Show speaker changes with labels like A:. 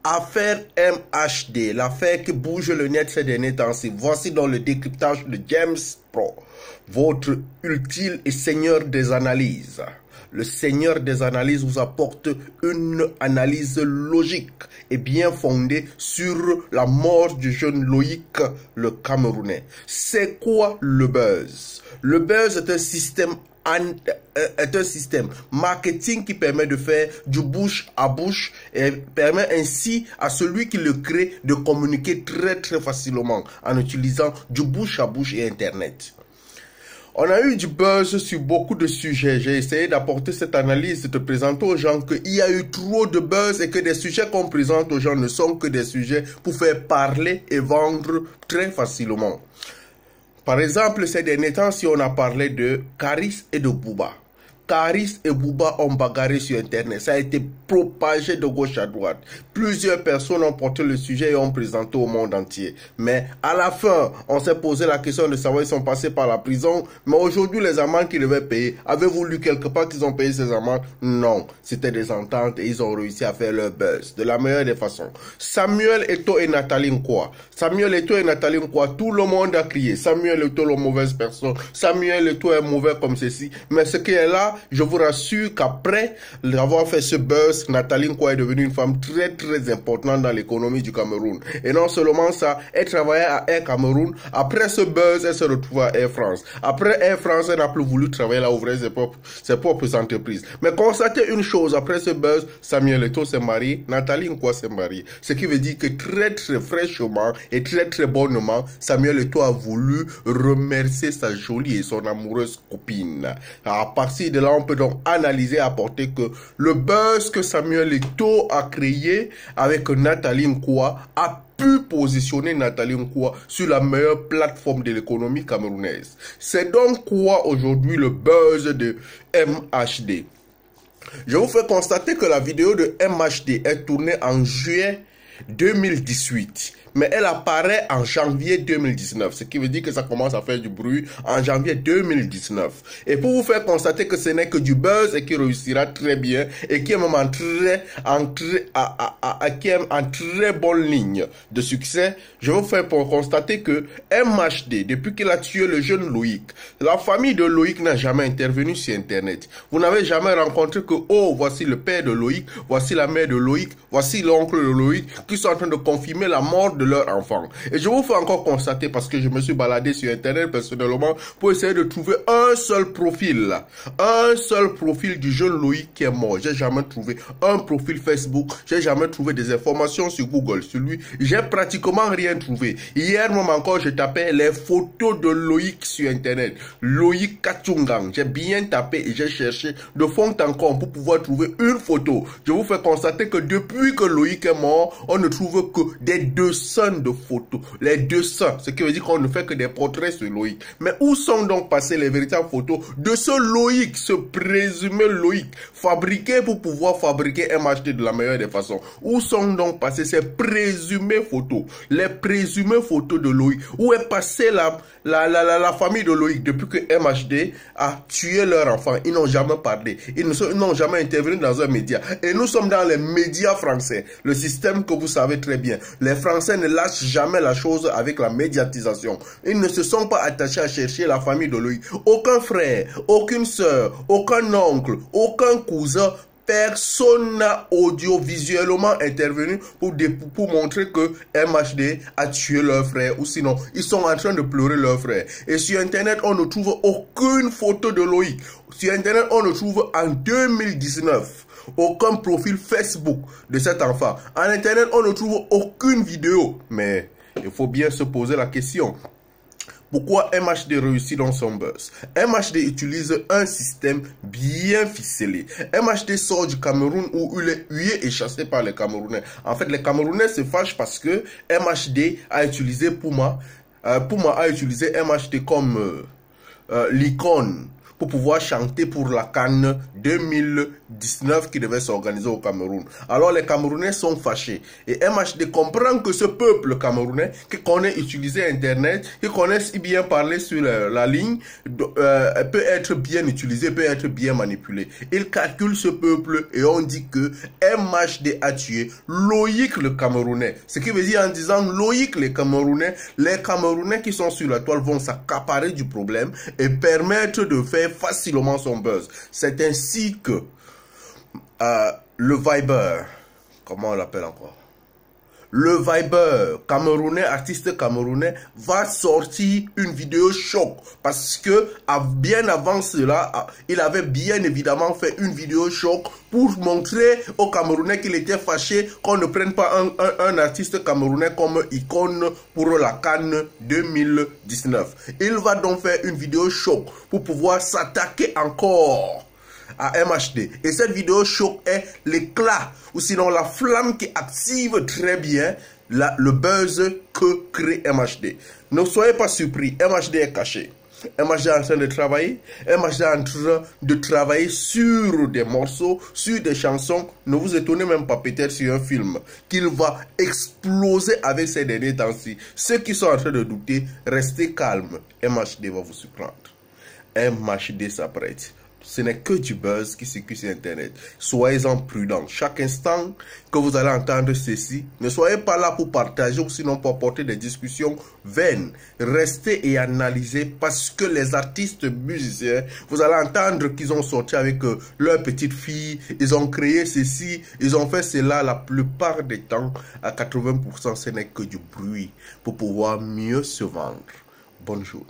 A: Affaire MHD, l'affaire qui bouge le net ces derniers temps-ci. Voici dans le décryptage de James Pro, votre utile et seigneur des analyses. Le seigneur des analyses vous apporte une analyse logique et bien fondée sur la mort du jeune Loïc, le Camerounais. C'est quoi le buzz? Le buzz est un système marketing qui permet de faire du bouche à bouche et permet ainsi à celui qui le crée de communiquer très facilement en utilisant du bouche à bouche et Internet. On a eu du buzz sur beaucoup de sujets. J'ai essayé d'apporter cette analyse, de présenter aux gens qu'il y a eu trop de buzz et que des sujets qu'on présente aux gens ne sont que des sujets pour faire parler et vendre très facilement. Par exemple, ces derniers temps, si on a parlé de Caris et de Booba. Caris et Booba ont bagarré sur Internet. Ça a été propagé de gauche à droite. Plusieurs personnes ont porté le sujet et ont présenté au monde entier. Mais à la fin, on s'est posé la question de savoir s'ils sont passés par la prison. Mais aujourd'hui, les amendes qu'ils devaient payer, avez-vous lu quelque part qu'ils ont payé ces amendes? Non. C'était des ententes et ils ont réussi à faire leur buzz de la meilleure des façons. Samuel Eto'o et Nathalie Nkwa. Samuel Eto'o et Nathalie Nkwa, tout le monde a crié. Samuel Eto'o, la mauvaise personne. Samuel Eto'o est mauvais comme ceci. Mais ce qui est là, je vous rassure qu'après avoir fait ce buzz, Nathalie Nkwa est devenue une femme très importante dans l'économie du Cameroun. Et non seulement ça, elle travaillait à Air Cameroun. Après ce buzz, elle se retrouve à Air France. Après Air France, elle n'a plus voulu travailler là, ouvrir ses propres entreprises. Mais constatez une chose, après ce buzz, Samuel Eto'o s'est marié, Nathalie Nkwa s'est mariée. Ce qui veut dire que très fraîchement et très bonnement, Samuel Eto'o a voulu remercier sa jolie et son amoureuse copine. À partir de là, on peut donc analyser et apporter que le buzz que Samuel Eto'o a créé avec Nathalie Nkwa a pu positionner Nathalie Nkwa sur la meilleure plateforme de l'économie camerounaise. C'est donc quoi aujourd'hui le buzz de MHD? Je vous fais constater que la vidéo de MHD est tournée en juillet 2018. Mais elle apparaît en janvier 2019, ce qui veut dire que ça commence à faire du bruit en janvier 2019. Et pour vous faire constater que ce n'est que du buzz et qui réussira très bien et qui est même en très bonne ligne de succès, je vais vous faire constater que MHD, depuis qu'il a tué le jeune Loïc, la famille de Loïc n'a jamais intervenu sur Internet. Vous n'avez jamais rencontré que, oh, voici le père de Loïc, voici la mère de Loïc, voici l'oncle de Loïc, qui sont en train de confirmer la mort de leur enfant. Et je vous fais encore constater, parce que je me suis baladé sur Internet personnellement pour essayer de trouver un seul profil du jeune Loïc qui est mort. J'ai jamais trouvé un profil Facebook, j'ai jamais trouvé des informations sur Google sur lui, j'ai pratiquement rien trouvé. Hier même encore, je tapais les photos de Loïc sur Internet, Loïc Kachungang. J'ai bien tapé et j'ai cherché de fond en comble pour pouvoir trouver une photo. Je vous fais constater que depuis que Loïc est mort, on ne trouve que des 200 de photos. Les 200, ce qui veut dire qu'on ne fait que des portraits sur Loïc. Mais où sont donc passées les véritables photos de ce Loïc, ce présumé Loïc, fabriqué pour pouvoir fabriquer MHD de la meilleure des façons? Où sont donc passées ces présumées photos? Les présumées photos de Loïc. Où est passée la famille de Loïc depuis que MHD a tué leur enfant? Ils n'ont jamais parlé. Ils n'ont jamais intervenu dans un média. Et nous sommes dans les médias français. Le système que vous savez très bien. Les Français ne lâchent jamais la chose avec la médiatisation. Ils ne se sont pas attachés à chercher la famille de Loïc. Aucun frère, aucune sœur, aucun oncle, aucun cousin, personne n'a audiovisuellement intervenu pour montrer que MHD a tué leur frère, ou sinon ils sont en train de pleurer leur frère. Et sur Internet, on ne trouve aucune photo de Loïc. Sur Internet, on ne trouve en 2019 aucun profil Facebook de cet enfant. En Internet, on ne trouve aucune vidéo. Mais il faut bien se poser la question. Pourquoi MHD réussit dans son buzz? MHD utilise un système bien ficelé. MHD sort du Cameroun où il est hué et chassé par les Camerounais. En fait, les Camerounais se fâchent parce que MHD a utilisé Puma. Puma a utilisé MHD comme l'icône pour pouvoir chanter pour la CAN 2019 qui devait s'organiser au Cameroun. Alors les Camerounais sont fâchés. Et MHD comprend que ce peuple camerounais qui connaît utiliser Internet, qui connaît si bien parler sur la ligne, peut être bien utilisé, peut être bien manipulé. Il calcule ce peuple et on dit que MHD a tué Loïc le Camerounais. Ce qui veut dire en disant Loïc les Camerounais qui sont sur la toile vont s'accaparer du problème et permettre de faire facilement son buzz. C'est ainsi que le Viber, comment on l'appelle encore? Le Viber camerounais, artiste camerounais, va sortir une vidéo choc parce que bien avant cela, il avait bien évidemment fait une vidéo choc pour montrer aux Camerounais qu'il était fâché qu'on ne prenne pas un artiste camerounais comme icône pour la CAN 2019. Il va donc faire une vidéo choc pour pouvoir s'attaquer encore à MHD. Et cette vidéo choc est l'éclat ou sinon la flamme qui active très bien le buzz que crée MHD. Ne soyez pas surpris, MHD est caché. MHD est en train de travailler. MHD est en train de travailler sur des morceaux, sur des chansons. Ne vous étonnez même pas peut-être sur un film qu'il va exploser avec ces derniers temps-ci. Ceux qui sont en train de douter, restez calmes. MHD va vous surprendre. MHD s'apprête. Ce n'est que du buzz qui circule sur Internet. Soyez-en prudents. Chaque instant que vous allez entendre ceci, ne soyez pas là pour partager ou sinon pour apporter des discussions vaines. Restez et analysez parce que les artistes musiciens, vous allez entendre qu'ils ont sorti avec leur petite fille, ils ont créé ceci, ils ont fait cela. La plupart des temps, à 80%, ce n'est que du bruit pour pouvoir mieux se vendre. Bonne journée.